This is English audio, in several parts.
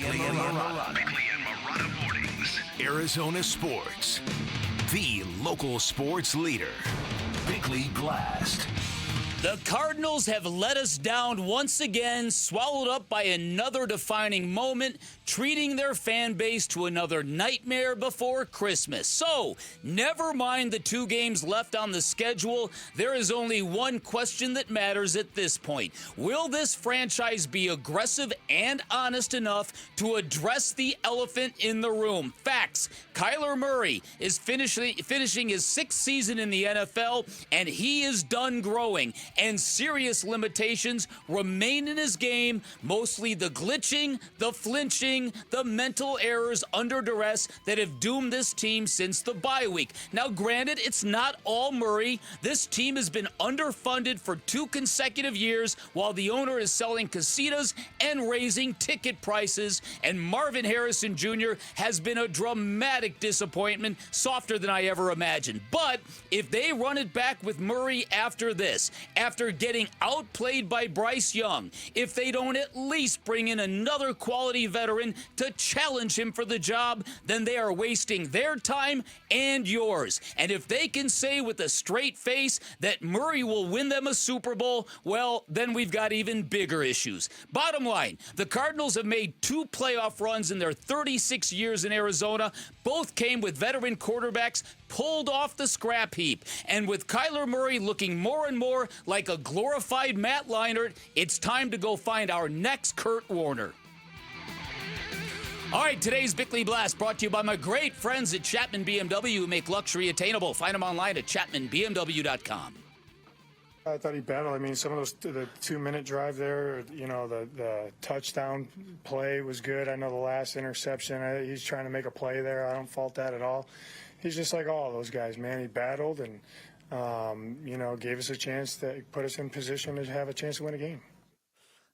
Bickley and Marotta mornings. Arizona sports. The local sports leader. Bickley Blast. The Cardinals have let us down once again, swallowed up by another defining moment, treating their fan base to another nightmare before Christmas. So, never mind the 2 games left on the schedule. There is only one question that matters at this point. Will this franchise be aggressive and honest enough to address the elephant in the room? Facts. Kyler Murray is finishing his 6th season in the NFL, and he is done growing. And serious limitations remain in his game, mostly the glitching, the flinching, the mental errors under duress that have doomed this team since the bye week. Now, granted, it's not all Murray. This team has been underfunded for 2 consecutive years while the owner is selling casitas and raising ticket prices. And Marvin Harrison Jr. has been a dramatic disappointment, softer than I ever imagined. But if they run it back with Murray after this, after getting outplayed by Bryce Young, if they don't at least bring in another quality veteran to challenge him for the job, then they are wasting their time and yours. And if they can say with a straight face that Murray will win them a Super Bowl, well, then we've got even bigger issues. Bottom line, the Cardinals have made 2 playoff runs in their 36 years in Arizona. Both came with veteran quarterbacks pulled off the scrap heap. And with Kyler Murray looking more and more like a glorified Matt Leinart, it's time to go find our next Kurt Warner. All right, today's Bickley Blast brought to you by my great friends at Chapman BMW who make luxury attainable. Find them online at chapmanbmw.com. I thought he battled. I mean, some of those, the 2-minute drive there, the touchdown play was good. I know the last interception, he's trying to make a play there. I don't fault that at all. He's just like all those guys, man. He battled and, gave us a chance to put us in position to have a chance to win a game.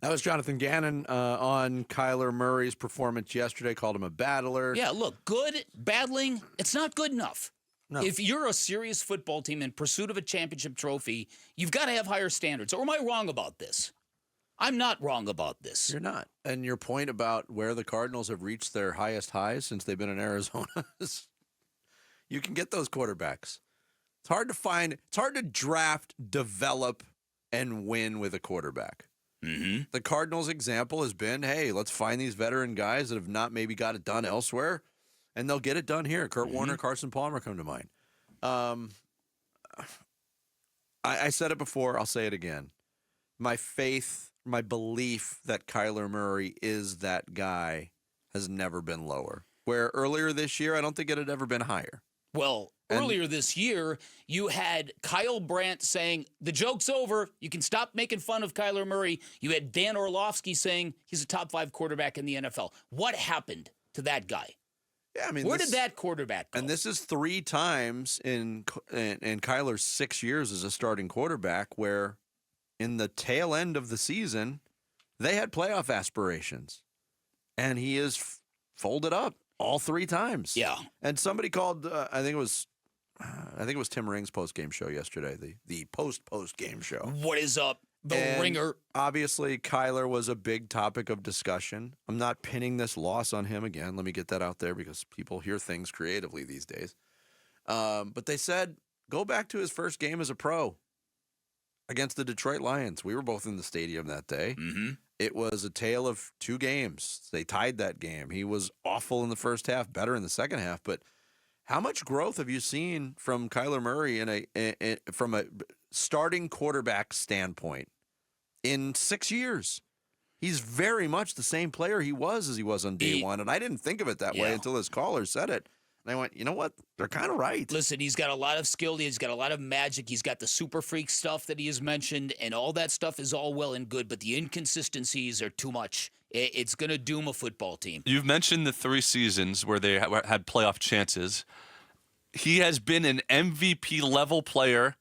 That was Jonathan Gannon on Kyler Murray's performance yesterday, called him a battler. Yeah, look, good battling, it's not good enough. No. If you're a serious football team in pursuit of a championship trophy, you've got to have higher standards. Or am I wrong about this? I'm not wrong about this. You're not. And your point about where the Cardinals have reached their highest highs since they've been in Arizona is you can get those quarterbacks. It's hard to find. It's hard to draft, develop, and win with a quarterback. Mm-hmm. The Cardinals' example has been, hey, let's find these veteran guys that have not maybe got it done elsewhere, and they'll get it done here. Kurt Warner, Carson Palmer come to mind. I said it before. I'll say it again. My faith, my belief that Kyler Murray is that guy has never been lower. Where earlier this year, I don't think it had ever been higher. Well, earlier this year, you had Kyle Brandt saying, the joke's over. You can stop making fun of Kyler Murray. You had Dan Orlovsky saying he's a top 5 quarterback in the NFL. What happened to that guy? Yeah, I mean, where did that quarterback go? And this is 3 times in Kyler's 6 years as a starting quarterback where in the tail end of the season, they had playoff aspirations. And he is folded up all 3 times. Yeah. And somebody called, I think it was Tim Ring's post-game show yesterday, the post-game show. What is up, the Ringer? Obviously, Kyler was a big topic of discussion. I'm not pinning this loss on him again. Let me get that out there because people hear things creatively these days. But they said, go back to his first game as a pro against the Detroit Lions. We were both in the stadium that day. Mm-hmm. It was a tale of 2 games. They tied that game. He was awful in the first half, better in the second half. But how much growth have you seen from Kyler Murray from a starting quarterback standpoint in 6 years? He's very much the same player he was as he was on day one. And I didn't think of it that way until his caller said it. And I went, you know what? They're kind of right. Listen, he's got a lot of skill. He's got a lot of magic. He's got the super freak stuff that he has mentioned, and all that stuff is all well and good, but the inconsistencies are too much. It's going to doom a football team. You've mentioned the 3 seasons where they had playoff chances. He has been an MVP-level player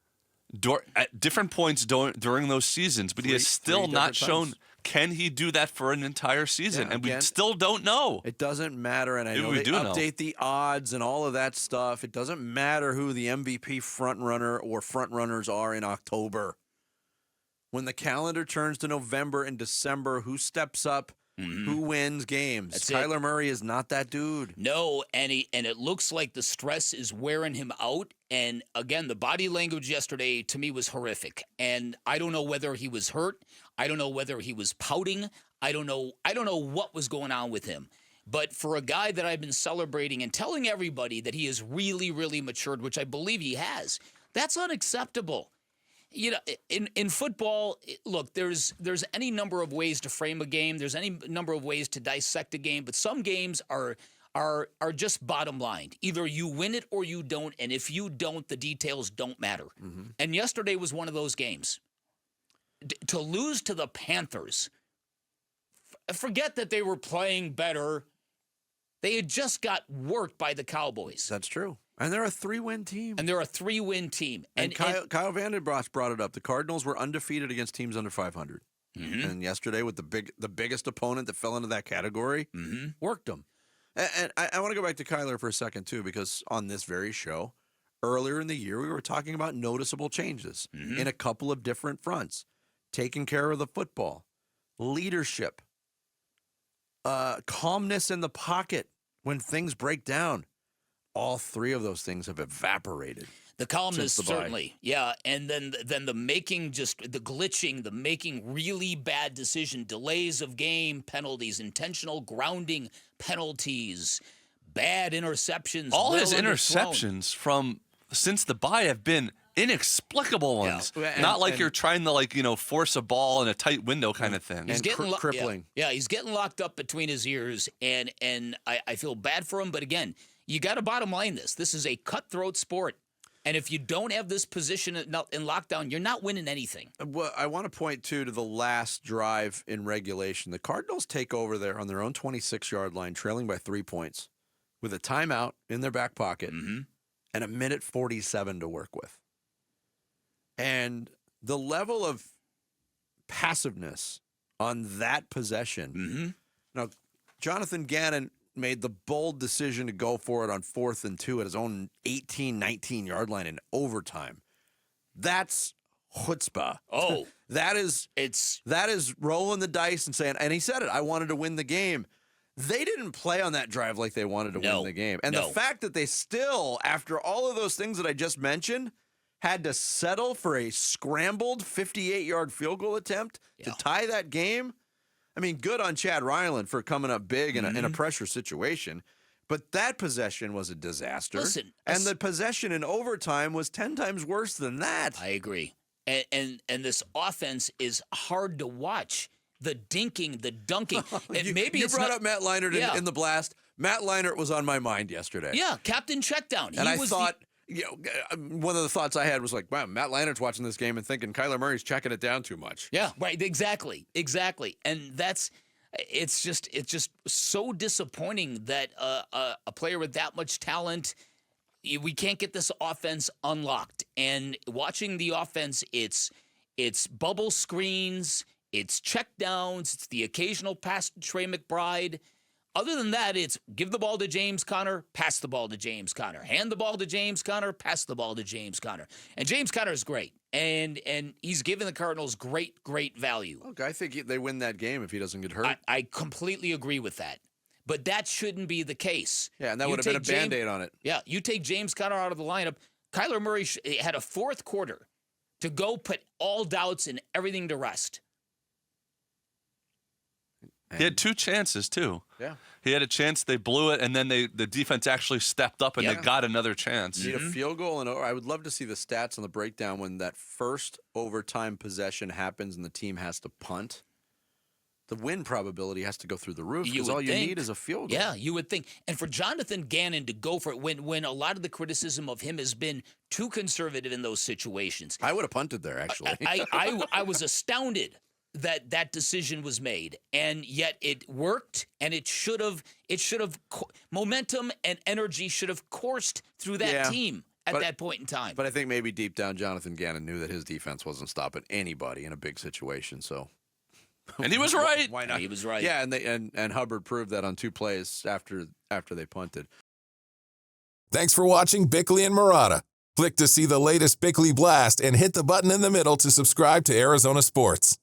at different points during those seasons, but he has still not shown – can he do that for an entire season? Yeah, and we still don't know. It doesn't matter, and I know we they do update the odds and all of that stuff. It doesn't matter who the MVP frontrunner or frontrunners are in October. When the calendar turns to November and December, who steps up who wins games. That's Kyler Murray is not that dude. No, and it looks like the stress is wearing him out. And again, the body language yesterday to me was horrific. And I don't know whether he was hurt. I don't know whether he was pouting. I don't know what was going on with him. But for a guy that I've been celebrating and telling everybody that he has really, really matured, which I believe he has, that's unacceptable. You know, in football, look, there's any number of ways to frame a game. There's any number of ways to dissect a game, but some games are just bottom line. Either you win it or you don't, and if you don't, the details don't matter. And yesterday was one of those games. To lose to the Panthers, forget that they were playing better. They had just got worked by the Cowboys. That's true. And they're a 3-win team. And Kyle Vandenbrosch brought it up. The Cardinals were undefeated against teams under 500. And yesterday, with the biggest opponent that fell into that category, worked them. And I want to go back to Kyler for a second, too, because on this very show, earlier in the year, we were talking about noticeable changes in a couple of different fronts. Taking care of the football, leadership, calmness in the pocket when things break down. All three of those things have evaporated. The calmness, certainly. Yeah, and then the making, just the glitching, the making really bad decision, delays of game penalties, intentional grounding penalties, bad interceptions. All his interceptions from since the bye have been inexplicable ones. Yeah. Not like you're trying to force a ball in a tight window kind of thing. He's getting crippling. Yeah, he's getting locked up between his ears, and I feel bad for him. But again, you got to bottom line this. This is a cutthroat sport. And if you don't have this position in lockdown, you're not winning anything. Well, I want to point, too, to the last drive in regulation. The Cardinals take over there on their own 26-yard line, trailing by 3 points, with a timeout in their back pocket and a minute 47 to work with. And the level of passiveness on that possession. Now, Jonathan Gannon made the bold decision to go for it on 4th and 2 at his own 18, 19-yard line in overtime. That's chutzpah. Oh. that is rolling the dice and saying, and he said it, I wanted to win the game. They didn't play on that drive like they wanted to win the game. And the fact that they still, after all of those things that I just mentioned, had to settle for a scrambled 58-yard field goal attempt to tie that game. I mean, good on Chad Ryland for coming up big in a pressure situation, but that possession was a disaster. Listen, and the possession in overtime was 10 times worse than that. I agree. And this offense is hard to watch. The dinking, the dunking. You brought up Matt Leinart in the blast. Matt Leinart was on my mind yesterday. Yeah, Captain Checkdown. And I thought, one of the thoughts I had was like, wow, Matt Leinart's watching this game and thinking Kyler Murray's checking it down too much. Yeah, right. Exactly. And it's just so disappointing that a player with that much talent, we can't get this offense unlocked. And watching the offense, it's bubble screens, it's checkdowns, it's the occasional pass to Trey McBride. Other than that, it's give the ball to James Conner, pass the ball to James Conner. Hand the ball to James Conner, pass the ball to James Conner. And James Conner is great. And he's given the Cardinals great value. Look, I think they win that game if he doesn't get hurt. I completely agree with that. But that shouldn't be the case. Yeah, and that would have been a Band-Aid on it. Yeah, you take James Conner out of the lineup. Kyler Murray had a fourth quarter to go put all doubts and everything to rest. He had 2 chances, too. Yeah. He had a chance, they blew it, and then the defense actually stepped up and they got another chance. Need a field goal, and I would love to see the stats on the breakdown when that first overtime possession happens and the team has to punt. The win probability has to go through the roof because all you need is a field goal. Yeah, you would think. And for Jonathan Gannon to go for it when a lot of the criticism of him has been too conservative in those situations. I would have punted there, actually. I was astounded that decision was made, and yet it worked, and it should have momentum and energy should have coursed through that team at that point in time. But I think maybe deep down Jonathan Gannon knew that his defense wasn't stopping anybody in a big situation, so and he was right. Why not? He was right. Yeah, and Hubbard proved that on 2 plays after they punted. Thanks for watching Bickley and Murata. Click to see the latest Bickley Blast and hit the button in the middle to subscribe to Arizona Sports.